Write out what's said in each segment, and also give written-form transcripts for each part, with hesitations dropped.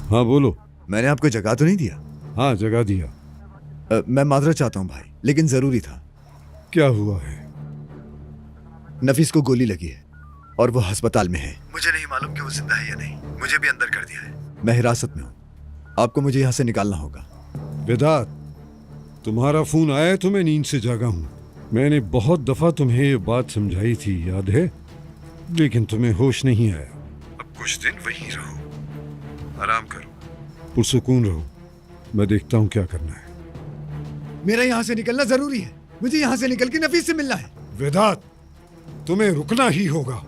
हाँ बोलो। मैंने आपको जगा तो नहीं दिया? हाँ जगा दिया। मैं माजरत चाहता हूँ भाई, लेकिन जरूरी था। क्या हुआ है? नफीस को गोली लगी है और वो अस्पताल में है। मुझे नहीं मालूम कि वो जिंदा है या नहीं। मुझे भी अंदर कर दिया है। मैं हिरासत में हूँ। आपको मुझे यहाँ से निकालना होगा। वेदात, तुम्हारा फोन आया तो मैं नींद से जागा हूँ। मैंने बहुत दफा तुम्हें ये बात समझाई थी, याद है? लेकिन तुम्हें होश नहीं आया। अब कुछ दिन वहीं रहो, आराम करो, पुरसुकून रहो। मैं देखता हूँ क्या करना है। मेरा यहाँ से निकलना जरूरी है। मुझे यहाँ से निकल के नफीस से मिलना है। वेदात, तुम्हें रुकना ही होगा।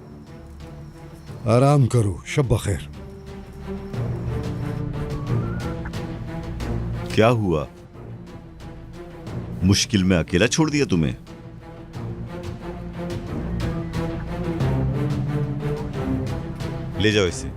आराम करो, शब बखैर। क्या हुआ? मुश्किल में अकेला छोड़ दिया तुम्हें? ले जाओ इसे।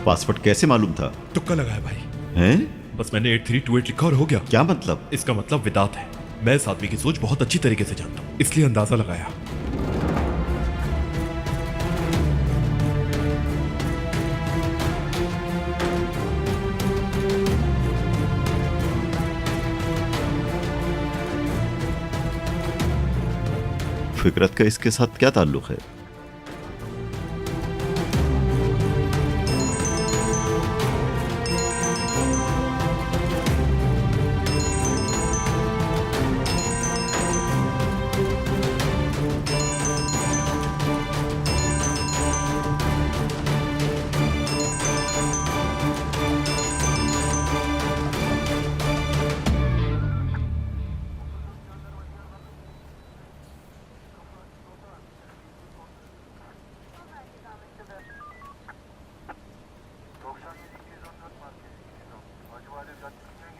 पासवर्ड कैसे मालूम था? तुक्का लगा है भाई। हैं? बस मैंने 8328 लिखा और हो गया। क्या मतलब? इसका मतलब विदात है। मैं इस आदमी की सोच बहुत अच्छी तरीके से जानता हूँ, इसलिए अंदाजा लगाया। फिकरत का इसके साथ क्या ताल्लुक है?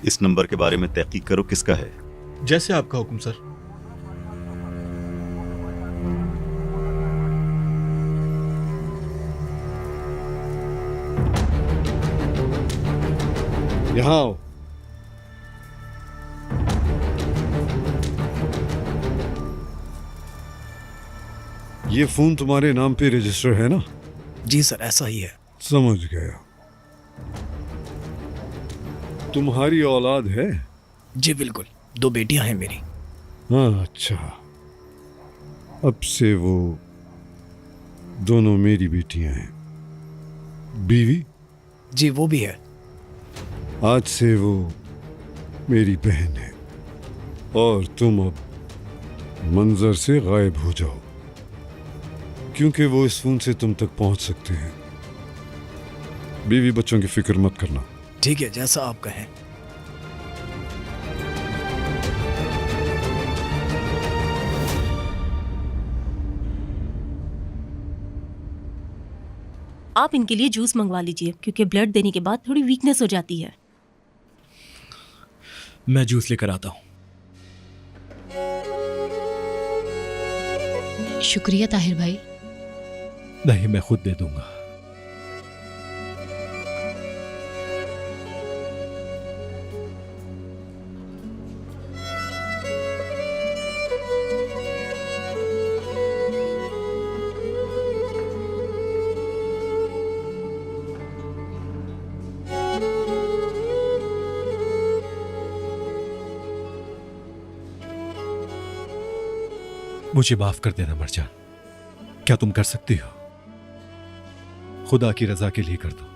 इस नंबर के बारे में तहकीक करो, किसका है? जैसे आपका हुक्म सर। यहाँ आओ। ये फोन तुम्हारे नाम पे रजिस्टर है ना? जी सर, ऐसा ही है। समझ गया। तुम्हारी औलाद है? जी बिल्कुल, 2 बेटियां हैं मेरी। हाँ अच्छा, अब से वो दोनों मेरी बेटियां हैं। बीवी? जी वो भी है। आज से वो मेरी बहन है और तुम अब मंजर से गायब हो जाओ, क्योंकि वो इस फोन से तुम तक पहुंच सकते हैं। बीवी बच्चों की फिक्र मत करना। ठीक है, जैसा आप कहें। आप इनके लिए जूस मंगवा लीजिए, क्योंकि ब्लड देने के बाद थोड़ी वीकनेस हो जाती है। मैं जूस लेकर आता हूँ। शुक्रिया ताहिर भाई। नहीं, मैं खुद दे दूंगा। मुझे माफ कर देना मरजान। क्या तुम कर सकती हो? खुदा की रजा के लिए कर दो।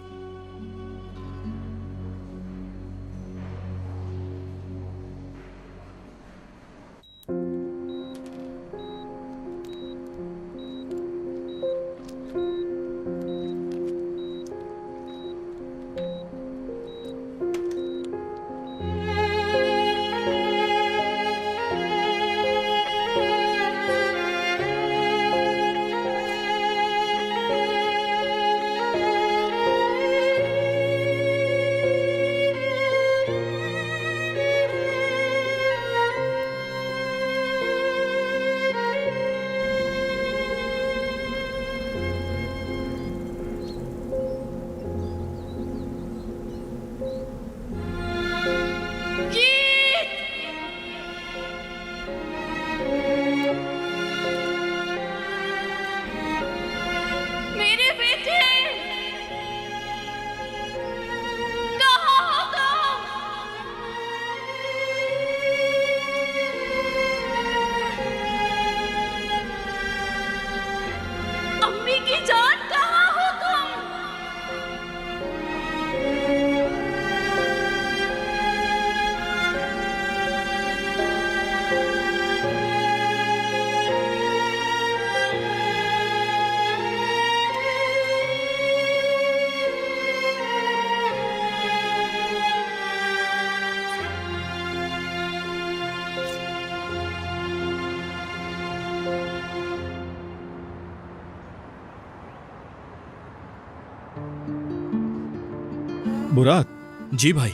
मुराद, जी भाई।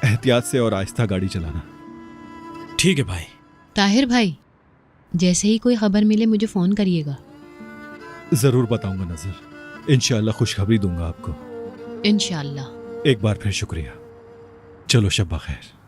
एहतियात से और आहिस्ता गाड़ी चलाना। ठीक है भाई। ताहिर भाई, जैसे ही कोई खबर मिले मुझे फ़ोन करिएगा। जरूर बताऊंगा नजर, इंशाल्लाह खुशखबरी दूंगा आपको। इंशाल्लाह। एक बार फिर शुक्रिया। चलो शब्बा खैर।